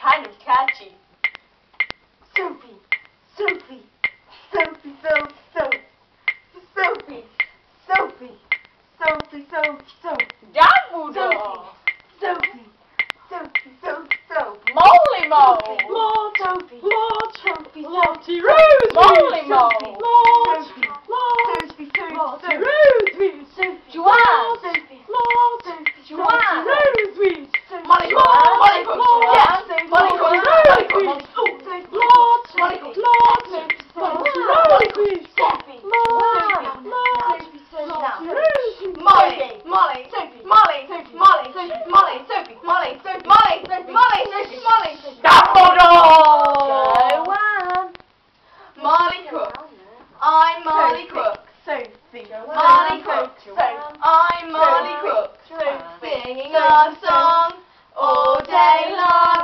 kind of catchy. Sophie, Sophie, Sophie, Sophie, Sophie, Sophie, Sophie, Sophie, Dumbledore. Sophie, Sophie, Sophie, Sophie, Moly Mole. Lord Sophie, Lord Sophie, Lottie Rose, Moly Mole. Lord, Sophie, Lord, Sophie, Lottie Sophie, Rose, Sophie, Joanne. Sophie, Lord, Joanne. Rose, Molly Cook. Lord, Molly Cook. Lord, Yeah. Molly Cook. Lord, Molly Cook. Lord, Oh, Lord, Molly Cook. Lord, Sophie, Lottie Sophie, Rose, Sophie, Lord, Sophie, Lord, Sophie, Sophie, Lottie now. Rose, Molly. Molly. Sophie, Molly. Sophie, Molly. Sophie, Molly. Sophie. Molly. Sophie. Molly. Sophie, Molly. Sophie, Molly. Sophie, Dumbledore. Joanne, Molly Cook. I'm Molly Cook. Sophie, Molly Cook. Sophie, I'm Molly Cook. Sophie, Singing a song all day long.